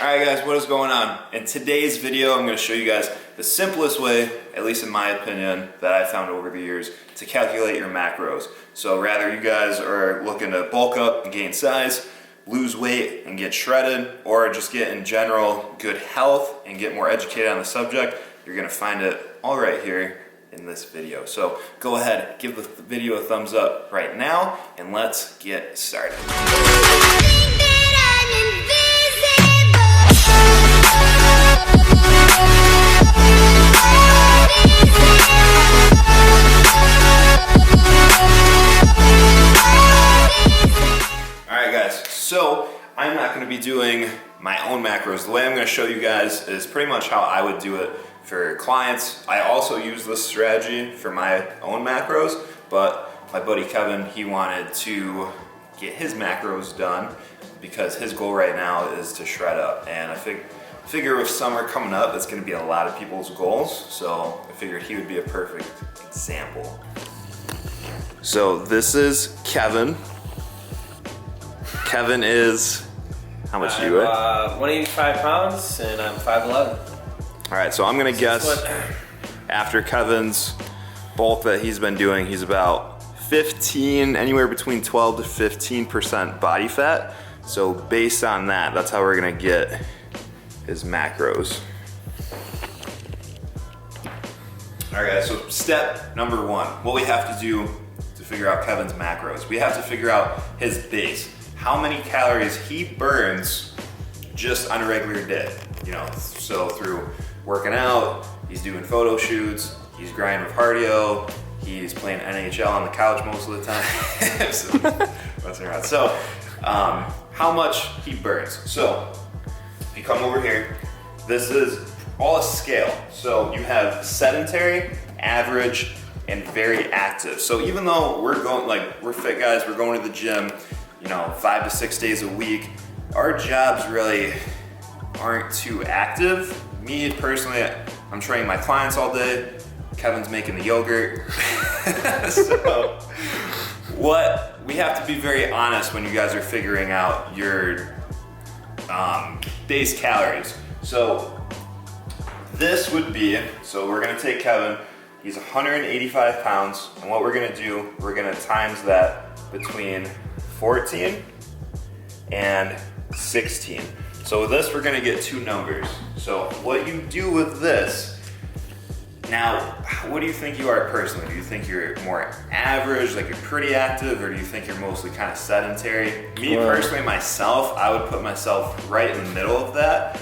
Alright guys, what is going on? In today's video, I'm going to show you guys the simplest way, at least in my opinion, that I found over the years to calculate your macros. So rather you guys are looking to bulk up and gain size, lose weight and get shredded, or just get in general good health and get more educated on the subject, you're going to find it all right here in this video. So go ahead, give the video a thumbs up right now, and let's get started. So I'm not going to be doing my own macros. The way I'm going to show you guys is pretty much how I would do it for clients. I also use this strategy for my own macros, but my buddy Kevin, he wanted to get his macros done because his goal right now is to shred up. And I figure with summer coming up, that's going to be a lot of people's goals. So I figured he would be a perfect example. So this is Kevin. Kevin is, how much do you weigh? 185 pounds and I'm 5'11". All right, so I'm gonna guess after Kevin's bulk that he's been doing, he's about 15, anywhere between 12 to 15% body fat. So based on that, that's how we're gonna get his macros. All right, guys, so step number one, what we have to do to figure out Kevin's macros, we have to figure out his base. How many calories he burns just on a regular day. You know, so through working out, he's doing photo shoots, he's grinding with cardio, he's playing NHL on the couch most of the time. So, how much he burns. So, if you come over here, this is all a scale. So you have sedentary, average, and very active. So even though we're going, like, we're fit guys, we're going to the gym, you know, 5 to 6 days a week, our jobs really aren't too active. Me personally, I'm training my clients all day. Kevin's making the yogurt. So what we have to be very honest when you guys are figuring out your base calories. So this would be, so we're gonna take Kevin, he's 185 pounds, and what we're gonna do, we're gonna times that between 14 and 16. So with this, we're gonna get two numbers. So what you do with this, now, what do you think you are personally? Do you think you're more average, like you're pretty active, or do you think you're mostly kind of sedentary? Me personally, myself, I would put myself right in the middle of that.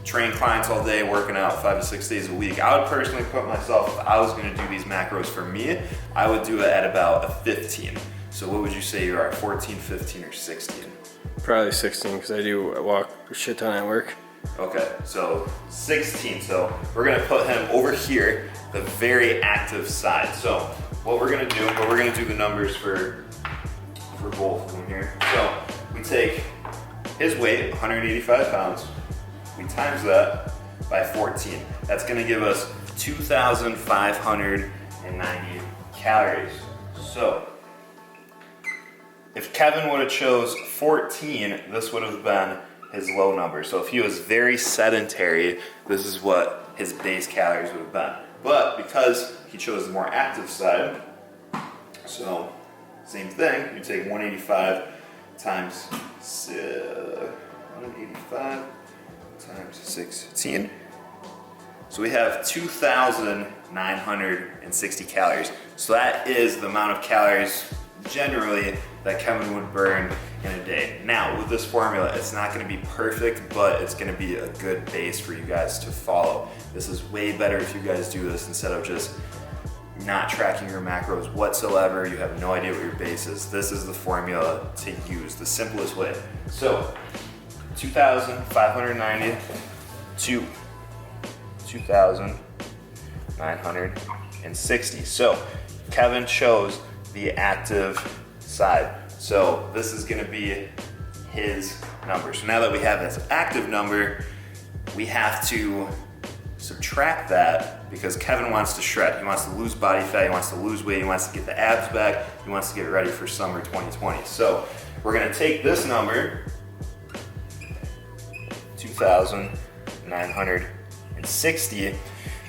Train clients all day, working out 5 to 6 days a week. I would personally put myself, if I was gonna do these macros for me, I would do it at about a 15. So what would you say you are, 14, 15, or 16? Probably 16 because I do walk a shit ton at work. Okay, so 16. So we're gonna put him over here, the very active side. So what we're gonna do the numbers for both of them here. So we take his weight, 185 pounds, we times that by 14. That's gonna give us 2,590 calories. So if Kevin would have chose 14, this would have been his low number. So if he was very sedentary, this is what his base calories would have been. But because he chose the more active side, so same thing, you take 185 times 185 times 16. So we have 2,960 calories. So that is the amount of calories generally that Kevin would burn in a day. Now with this formula, it's not gonna be perfect, but it's gonna be a good base for you guys to follow. This is way better if you guys do this instead of just not tracking your macros whatsoever. You have no idea what your base is. This is the formula to use, the simplest way. So 2,590 to 2,960. So Kevin chose the active side. So this is gonna be his number. So now that we have this active number, we have to subtract that because Kevin wants to shred. He wants to lose body fat, he wants to lose weight, he wants to get the abs back, he wants to get ready for summer 2020. So we're gonna take this number 2,960.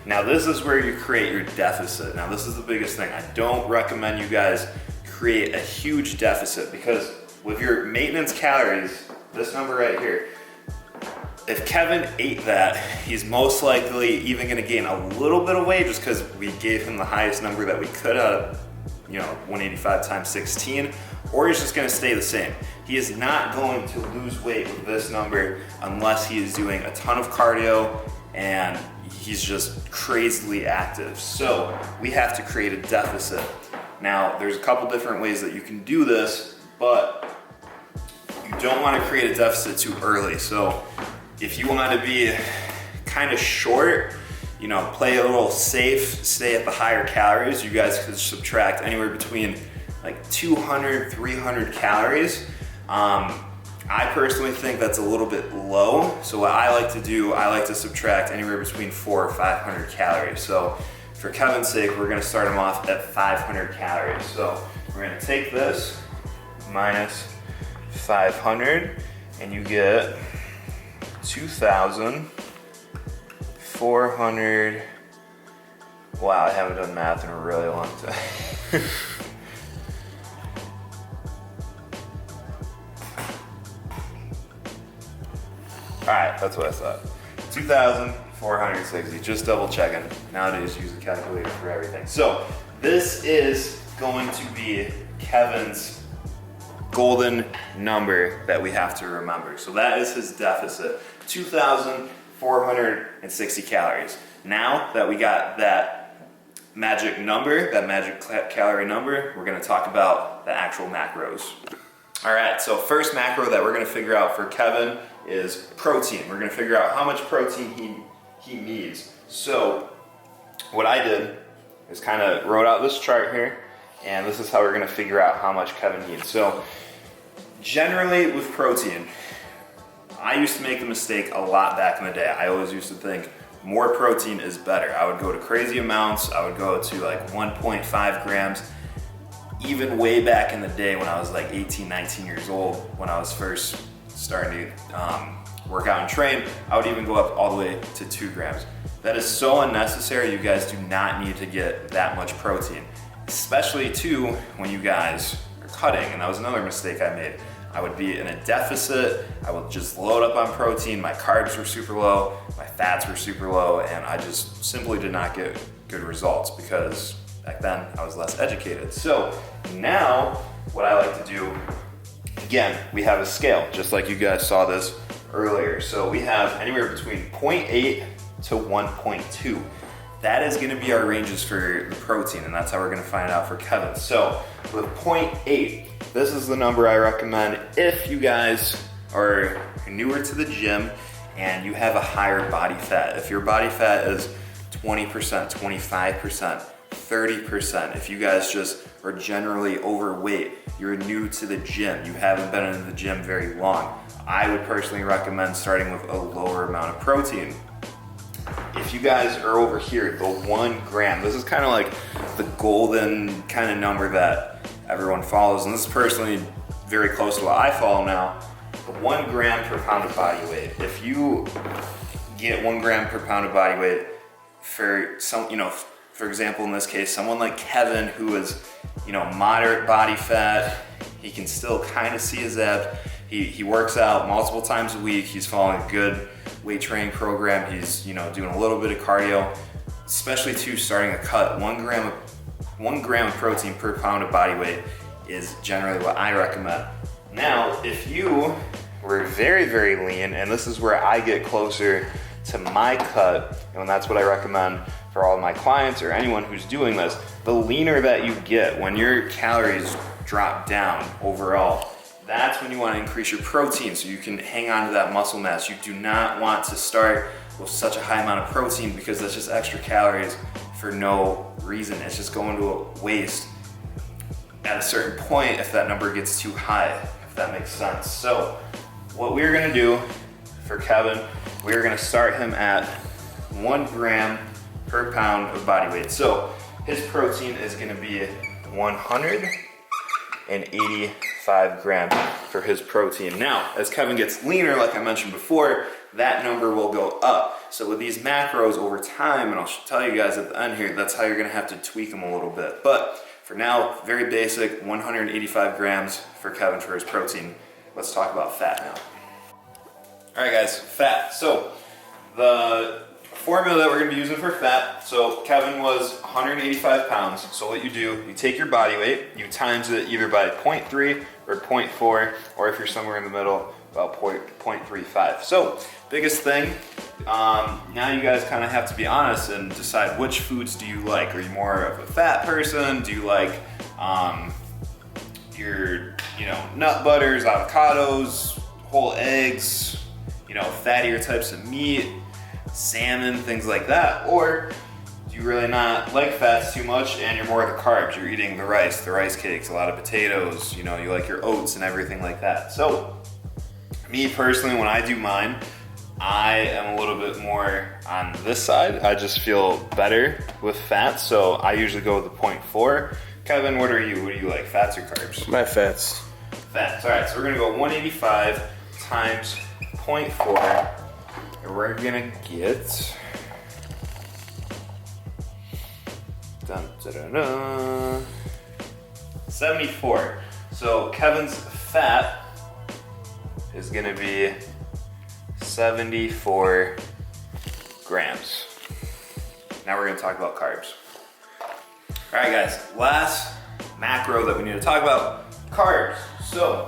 Now this is where you create your deficit. Now this is the biggest thing. I don't recommend you guys create a huge deficit, because with your maintenance calories, this number right here, if Kevin ate that, he's most likely even gonna gain a little bit of weight just because we gave him the highest number that we could have, 185 times 16, or he's just gonna stay the same. He is not going to lose weight with this number unless he is doing a ton of cardio and he's just crazily active. So we have to create a deficit. Now, there's a couple different ways that you can do this, but you don't want to create a deficit too early. So if you want to be kind of short, play a little safe, stay at the higher calories, you guys could subtract anywhere between like 200, 300 calories. I personally think that's a little bit low. So what I like to do, I like to subtract anywhere between 400 or 500 calories. So for Kevin's sake, we're gonna start him off at 500 calories. So we're gonna take this minus 500 and you get 2,400. Wow, I haven't done math in a really long time. All right, that's what I thought. 2,460, just double checking. Nowadays, use a calculator for everything. So this is going to be Kevin's golden number that we have to remember. So that is his deficit, 2,460 calories. Now that we got that magic number, that magic calorie number, we're gonna talk about the actual macros. All right, so first macro that we're gonna figure out for Kevin is protein. We're gonna figure out how much protein he needs. So what I did is kind of wrote out this chart here, and this is how we're gonna figure out how much Kevin needs. So generally with protein, I used to make the mistake a lot back in the day. I always used to think more protein is better. I would go to crazy amounts. I would go to like 1.5 grams. Even way back in the day when I was like 18, 19 years old, when I was first starting to work out and train, I would even go up all the way to 2 grams. That is so unnecessary. You guys do not need to get that much protein, especially too when you guys are cutting. And that was another mistake I made. I would be in a deficit. I would just load up on protein. My carbs were super low, my fats were super low, and I just simply did not get good results because back then I was less educated. So now what I like to do, again, we have a scale, just like you guys saw this earlier. So we have anywhere between 0.8 to 1.2. That is gonna be our ranges for the protein, and that's how we're gonna find out for Kevin. So with 0.8, this is the number I recommend if you guys are newer to the gym and you have a higher body fat. If your body fat is 20%, 25%, 30%, if you guys just are generally overweight, you're new to the gym, you haven't been in the gym very long, I would personally recommend starting with a lower amount of protein. If you guys are over here, the 1 gram, this is kind of like the golden kind of number that everyone follows, and this is personally very close to what I follow now. The 1 gram per pound of body weight. If you get 1 gram per pound of body weight for some, for example, in this case, someone like Kevin who is, moderate body fat, he can still kind of see his abs. He works out multiple times a week. He's following a good weight training program. He's, doing a little bit of cardio, especially too starting a cut. 1 gram of protein per pound of body weight is generally what I recommend. Now, if you were very, very lean, and this is where I get closer to my cut, and that's what I recommend for all of my clients or anyone who's doing this, the leaner that you get, when your calories drop down overall, that's when you want to increase your protein so you can hang on to that muscle mass. You do not want to start with such a high amount of protein because that's just extra calories for no reason. It's just going to a waste at a certain point if that number gets too high, if that makes sense. So what we're gonna do for Kevin, we're gonna start him at 1 gram per pound of body weight. So his protein is gonna be 185 grams. for his protein. Now, as Kevin gets leaner, like I mentioned before, that number will go up. So with these macros over time, and I'll tell you guys at the end here, that's how you're gonna have to tweak them a little bit. But for now, very basic, 185 grams for Kevin for his protein. Let's talk about fat now. All right guys, fat. So the formula that we're gonna be using for fat, so Kevin was 185 pounds. So what you do, you take your body weight, you times it either by 0.3 or 0.4, or if you're somewhere in the middle, about 0.35. So biggest thing, now you guys kind of have to be honest and decide which foods do you like. Are you more of a fat person? Do you like your nut butters, avocados, whole eggs, fattier types of meat, salmon, things like that? Or do you really not like fats too much and you're more of the carbs? You're eating the rice cakes, a lot of potatoes, you like your oats and everything like that. So me personally, when I do mine, I am a little bit more on this side. I just feel better with fats, so I usually go with the 0.4. Kevin, what are you? What do you like, fats or carbs? My fats. Fats. All right, so we're gonna go 185 times 0.4, and we're gonna get 74. So Kevin's fat is gonna be 74 grams. Now we're gonna talk about carbs. All right guys, last macro that we need to talk about, carbs. So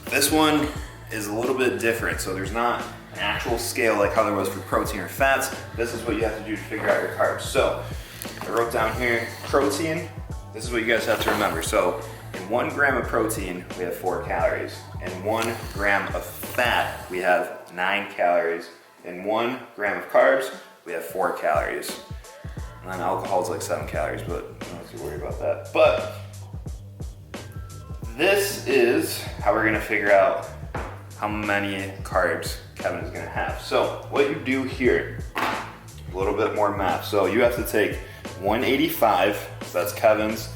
this one is a little bit different. So there's not an actual scale like how there was for protein or fats. This is what you have to do to figure out your carbs. So I wrote down here, protein, this is what you guys have to remember. So in 1 gram of protein, we have 4 calories. In 1 gram of fat, we have 9 calories. In 1 gram of carbs, we have 4 calories. And then alcohol is like 7 calories, but I don't have to worry about that. But this is how we're gonna figure out how many carbs Kevin is gonna have. So what you do here, a little bit more math. So you have to take 185, so that's Kevin's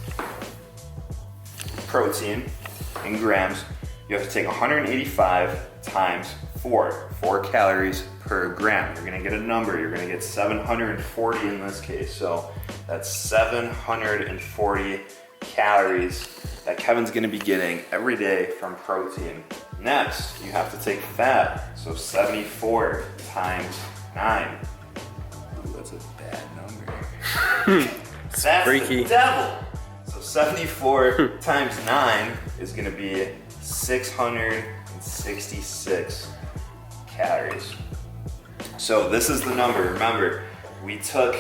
protein in grams. You have to take 185 times 4 calories per gram. You're gonna get a number, you're gonna get 740 in this case. So that's 740 calories that Kevin's gonna be getting every day from protein. Next, you have to take fat. So 74 times 9. Ooh, that's a bad number. That's freaky. The devil. So 74 times 9 is gonna be 666 calories. So this is the number. Remember, we took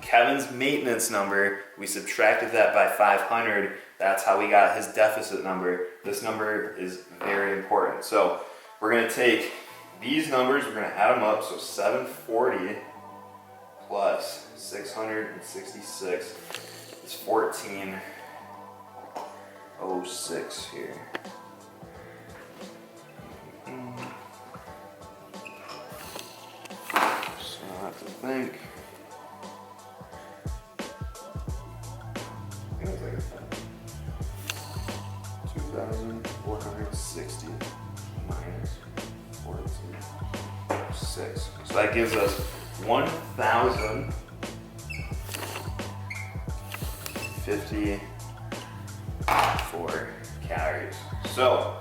Kevin's maintenance number, we subtracted that by 500. That's how we got his deficit number. This number is very important. So we're gonna take these numbers, we're gonna add them up. So 740 plus 666 is 1406 here. So I have to think. I think it's like 2,460 minus 1406. So that gives us 1,054 calories. So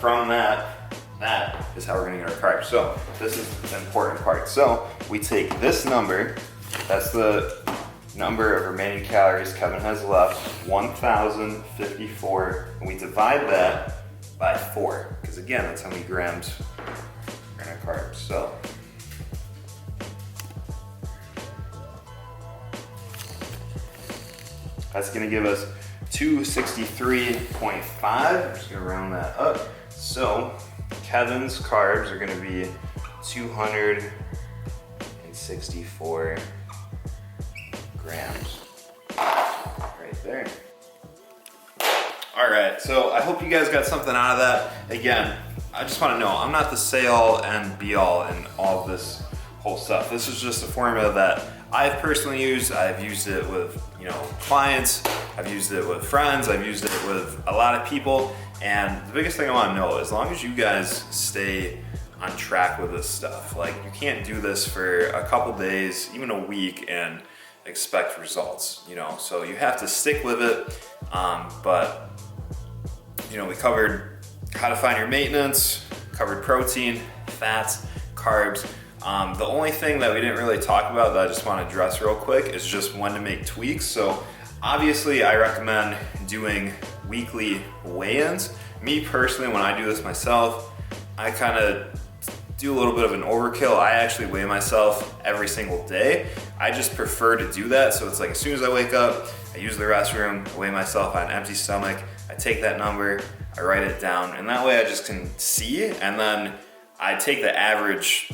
from that is how we're gonna get our carbs. So this is the important part. So we take this number, that's the number of remaining calories Kevin has left, 1,054, and we divide that by 4, because again, that's how many grams are in our carbs. So that's gonna give us 263.5. I'm just gonna round that up. So Kevin's carbs are gonna be 264 grams. Right there. All right, so I hope you guys got something out of that. Again, I just wanna know, I'm not the say all and be all in all of this whole stuff. This is just a formula that I've personally used. I've used it with clients, I've used it with friends, I've used it with a lot of people, And the biggest thing I want to know, as long as you guys stay on track with this stuff, like you can't do this for a couple days, even a week, and expect results, you know, so you have to stick with it. But you know, we covered how to find your maintenance, covered protein, fats, carbs. The only thing that we didn't really talk about that I just want to address real quick is just when to make tweaks. So obviously I recommend doing weekly weigh-ins. Me personally, when I do this myself, I kind of do a little bit of an overkill. I actually weigh myself every single day. I just prefer to do that. So it's like as soon as I wake up, I use the restroom, I weigh myself on an empty stomach, I take that number, I write it down, and that way I just can see, and then I take the average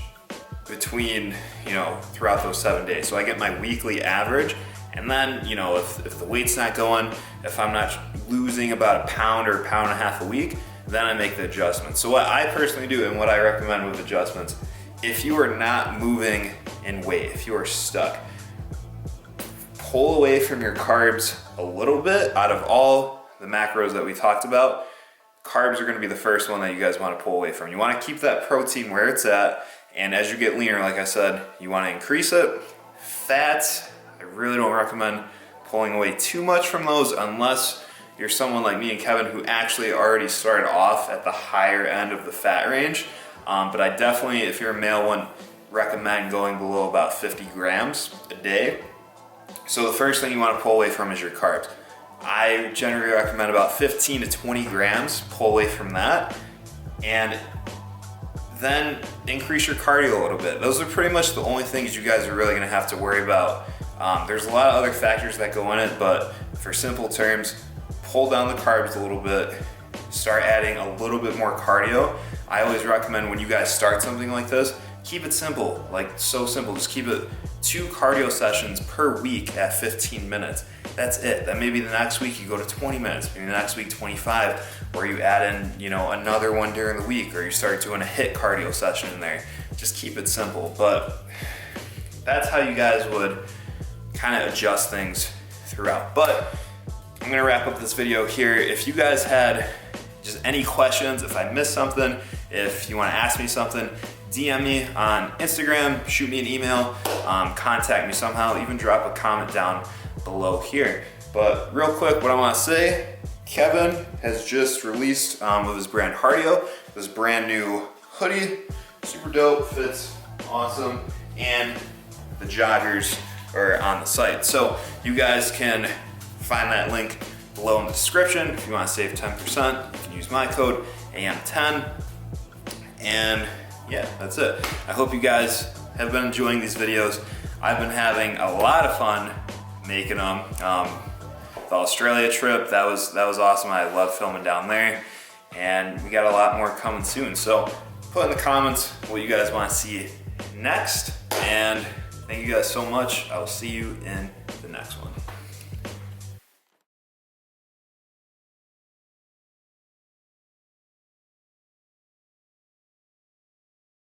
between, you know, throughout those 7 days. So I get my weekly average, and then, you know, if the weight's not going, if I'm not losing about a pound or a pound and a half a week, then I make the adjustments. So what I personally do and what I recommend with adjustments, if you are not moving in weight, if you are stuck, pull away from your carbs a little bit. Out of all the macros that we talked about, carbs are gonna be the first one that you guys wanna pull away from. You wanna keep that protein where it's at, and as you get leaner, like I said, you wanna increase it. Fats, I really don't recommend pulling away too much from those unless you're someone like me and Kevin who actually already started off at the higher end of the fat range. But I definitely, if you're a male, wouldn't recommend going below about 50 grams a day. So the first thing you want to pull away from is your carbs. I generally recommend about 15 to 20 grams, pull away from that, and then increase your cardio a little bit. Those are pretty much the only things you guys are really gonna have to worry about. There's a lot of other factors that go in it, but for simple terms, pull down the carbs a little bit, start adding a little bit more cardio. I always recommend when you guys start something like this, keep it simple, like so simple. Just keep it 2 cardio sessions per week at 15 minutes. That's it. Then maybe the next week you go to 20 minutes, maybe the next week 25, or you add in, you know, another one during the week, or you start doing a HIIT cardio session in there. Just keep it simple. But that's how you guys would kind of adjust things throughout. But I'm gonna wrap up this video here. If you guys had just any questions, if I missed something, if you wanna ask me something, DM me on Instagram, shoot me an email, contact me somehow, even drop a comment down below here. But real quick, what I wanna say, Kevin has just released with his brand Hardio, this brand new hoodie, super dope, fits awesome, and the joggers are on the site. So you guys can find that link below in the description. If you want to save 10%, you can use my code AM10. And yeah, that's it. I hope you guys have been enjoying these videos. I've been having a lot of fun making them. The Australia trip, that was awesome. I love filming down there, and we got a lot more coming soon. So put in the comments what you guys want to see next, and thank you guys so much. I will see you in the next one.